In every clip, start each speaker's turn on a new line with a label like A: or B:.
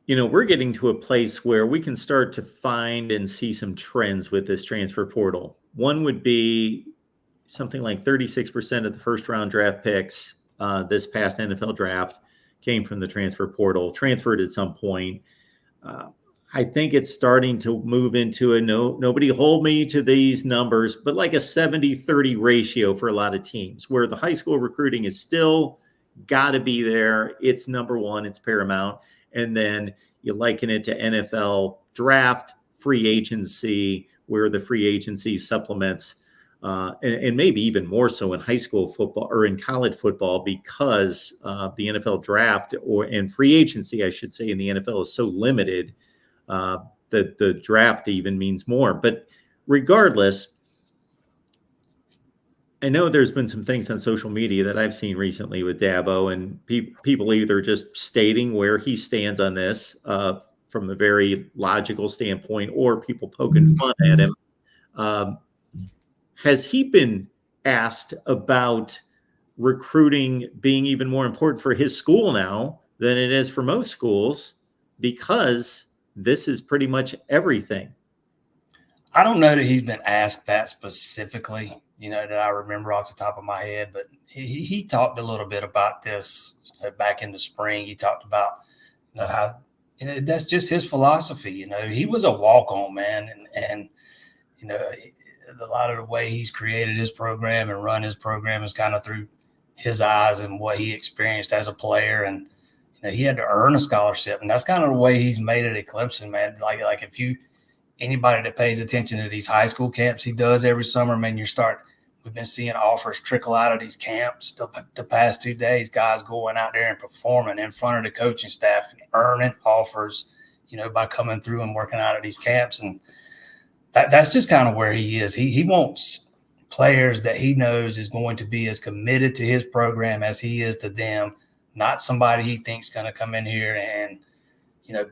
A: we're getting to a place where we can start to find and see some trends with this transfer portal. One would be something like 36% of the first round draft picks this past NFL draft came from the transfer portal, transferred at some point. I think it's starting to move into nobody hold me to these numbers, but like a 70-30 ratio for a lot of teams where the high school recruiting is still got to be there. It's number one, it's paramount. And then you liken it to NFL draft, free agency, where the free agency supplements, and maybe even more so in high school football or in college football, because the NFL draft and free agency, I should say, in the NFL is so limited that the draft even means more. But regardless, I know there's been some things on social media that I've seen recently with Dabo, and people either just stating where he stands on this from a very logical standpoint, or people poking fun at him. Has he been asked about recruiting being even more important for his school now than it is for most schools, because this is pretty much everything?
B: I don't know that he's been asked that specifically, that I remember off the top of my head, but he talked a little bit about this back in the spring. He talked about how that's just his philosophy. He was a walk-on, man, and a lot of the way he's created his program and run his program is kind of through his eyes and what he experienced as a player. And he had to earn a scholarship, and that's kind of the way he's made it at Clemson, man. Like if anybody that pays attention to these high school camps he does every summer, man, we've been seeing offers trickle out of these camps the past 2 days, guys going out there and performing in front of the coaching staff and earning offers, by coming through and working out of these camps. And that's just kind of where he is. He wants players that he knows is going to be as committed to his program as he is to them, not somebody he thinks going to come in here and,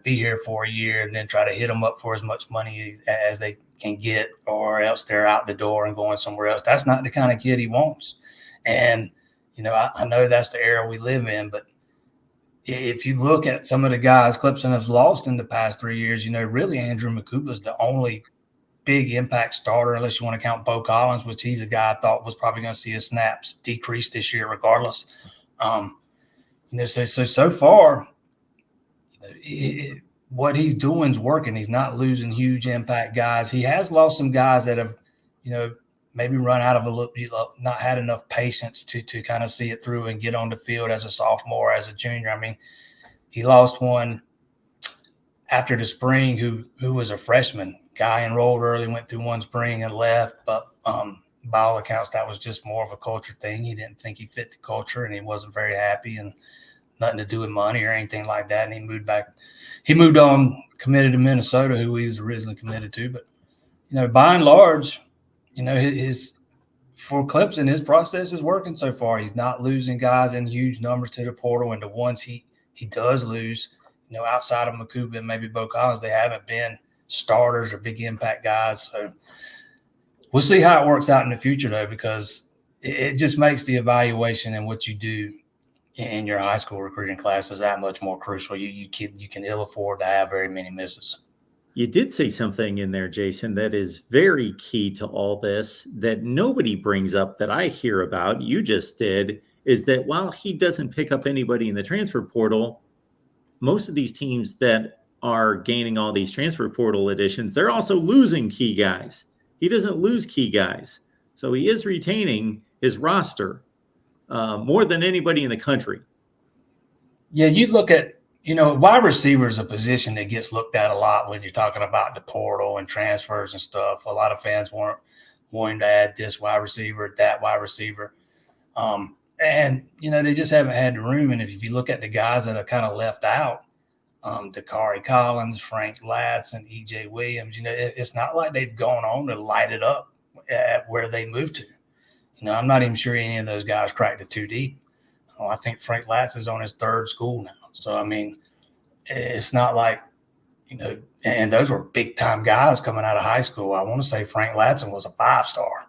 B: be here for a year and then try to hit them up for as much money as they can get, or else they're out the door and going somewhere else. That's not the kind of kid he wants. And, I know that's the era we live in, but if you look at some of the guys Clemson has lost in the past 3 years, really Andrew Makuba is the only big impact starter, unless you want to count Bo Collins, which he's a guy I thought was probably going to see his snaps decrease this year regardless. So far, what he's doing is working. He's not losing huge impact guys. He has lost some guys that have, maybe run out of a little, not had enough patience to kind of see it through and get on the field as a sophomore, as a junior. I mean, he lost one after the spring who was a freshman. Guy enrolled early, went through one spring and left, but by all accounts, that was just more of a culture thing. He didn't think he fit the culture, and he wasn't very happy, and nothing to do with money or anything like that. And he moved back. He moved on, committed to Minnesota, who he was originally committed to. But, by and large, for Clemson, his process is working so far. He's not losing guys in huge numbers to the portal, and the ones he does lose, outside of Makuba and maybe Bo Collins, they haven't been starters or big impact guys. So we'll see how it works out in the future, though, because it just makes the evaluation and what you do in your high school recruiting classes that much more crucial. You can ill afford to have very many misses.
A: You did say something in there, Jason, that is very key to all this that nobody brings up that I hear about. You just did, is that while he doesn't pick up anybody in the transfer portal, most of these teams that are gaining all these transfer portal additions, they're also losing key guys. He doesn't lose key guys. So he is retaining his roster more than anybody in the country.
B: Yeah, you look at, wide receiver is a position that gets looked at a lot when you're talking about the portal and transfers and stuff. A lot of fans weren't wanting to add this wide receiver, that wide receiver. And, they just haven't had the room. And if you look at the guys that are kind of left out, Dakari Collins, Frank Latz, and E.J. Williams, it's not like they've gone on to light it up at where they moved to. I'm not even sure any of those guys cracked it too deep. I think Frank Latz is on his third school now. So, I mean, it's not like, and those were big-time guys coming out of high school. I want to say Frank Latson was a 5-star.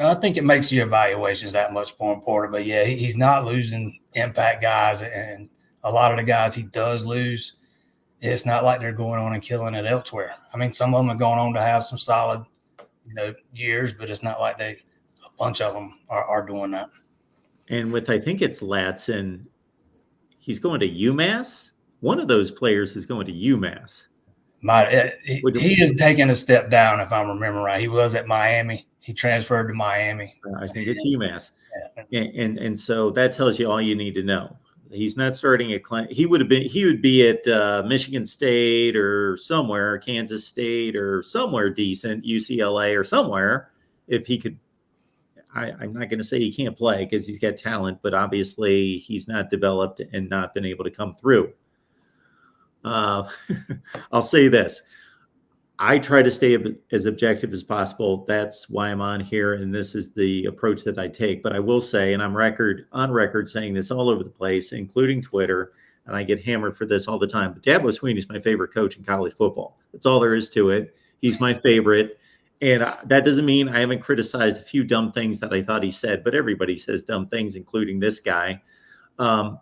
B: I think it makes your evaluations that much more important. But, yeah, he's not losing impact guys, and a lot of the guys he does lose, it's not like they're going on and killing it elsewhere. I mean, some of them are going on to have some solid, years, but it's not like a bunch of them are doing that.
A: And with, I think it's Latson, he's going to UMass. One of those players is going to UMass.
B: He is taking a step down, if I remember right. He was at Miami. He transferred to Miami.
A: I think it's UMass. And so that tells you all you need to know. He's not starting at Clemson. He would be at Michigan State or somewhere, Kansas State or somewhere decent, UCLA or somewhere, if he could. I'm not going to say he can't play because he's got talent, but obviously he's not developed and not been able to come through. I'll say this. I try to stay as objective as possible. That's why I'm on here, and this is the approach that I take. But I will say, and I'm on record saying this all over the place, including Twitter, and I get hammered for this all the time, but Dabo Swinney is my favorite coach in college football. That's all there is to it. He's my favorite. And that doesn't mean I haven't criticized a few dumb things that I thought he said, but everybody says dumb things, including this guy. And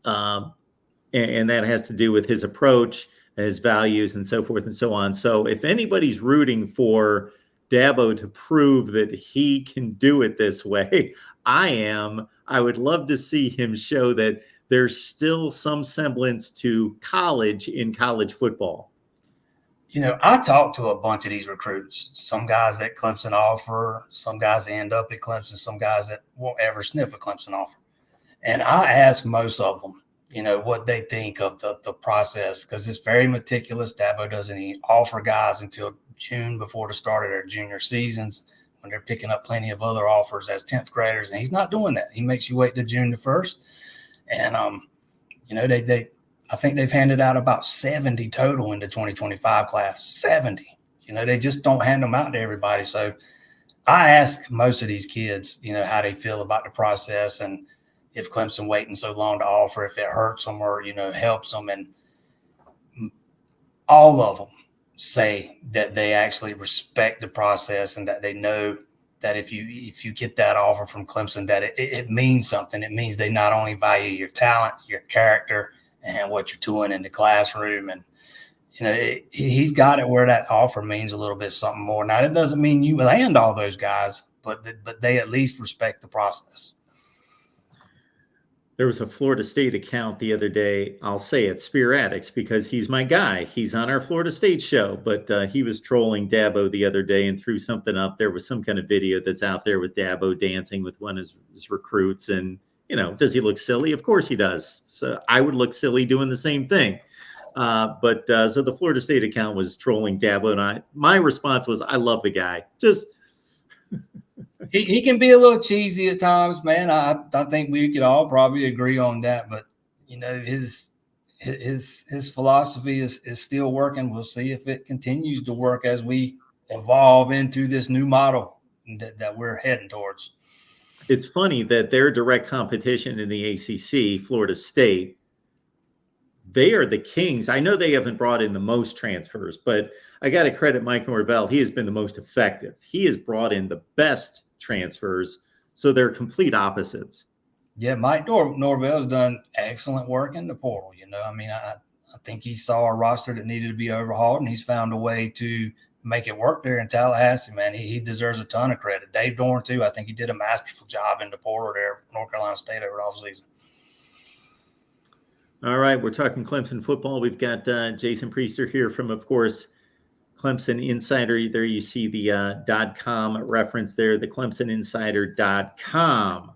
A: that has to do with his approach, his values, and so forth and so on. So if anybody's rooting for Dabo to prove that he can do it this way, I am. I would love to see him show that there's still some semblance to college in college football.
B: I talked to a bunch of these recruits, some guys that Clemson offer, some guys that end up at Clemson, some guys that won't ever sniff a Clemson offer. And I ask most of them, what they think of the process, because it's very meticulous. Dabo doesn't even offer guys until June before the start of their junior seasons, when they're picking up plenty of other offers as 10th graders. And he's not doing that. He makes you wait to June the 1st. And, I think they've handed out about 70 total in the 2025 class, 70. They just don't hand them out to everybody. So I ask most of these kids, how they feel about the process and if Clemson waiting so long to offer, if it hurts them or, helps them. And all of them say that they actually respect the process and that they know that if you get that offer from Clemson, that it means something. It means they not only value your talent, your character, and what you're doing in the classroom. And, he's got it where that offer means a little bit something more. Now, it doesn't mean you land all those guys, but they at least respect the process.
A: There was a Florida State account the other day. I'll say it, Spear Addicts, because he's my guy. He's on our Florida State show, but he was trolling Dabo the other day and threw something up. There was some kind of video that's out there with Dabo dancing with one of his recruits. And, does he look silly? Of course he does. So I would look silly doing the same thing. So the Florida State account was trolling Dabo, and my response was, I love the guy. Just
B: he can be a little cheesy at times, man. I think we could all probably agree on that. But his philosophy is still working. We'll see if it continues to work as we evolve into this new model that we're heading towards.
A: It's funny that their direct competition in the ACC, Florida State, they are the kings. I know they haven't brought in the most transfers, but I got to credit Mike Norvell. He has been the most effective. He has brought in the best transfers. So they're complete opposites.
B: Yeah, Mike Norvell's done excellent work in the portal. I think he saw a roster that needed to be overhauled, and he's found a way to make it work there in Tallahassee, man. He deserves a ton of credit. Dave Dorn, too. I think he did a masterful job in the portal there at North Carolina State over the offseason.
A: All right, we're talking Clemson football. We've got Jason Priester here from, of course, Clemson Insider. There you see the .com reference there, the ClemsonInsider.com.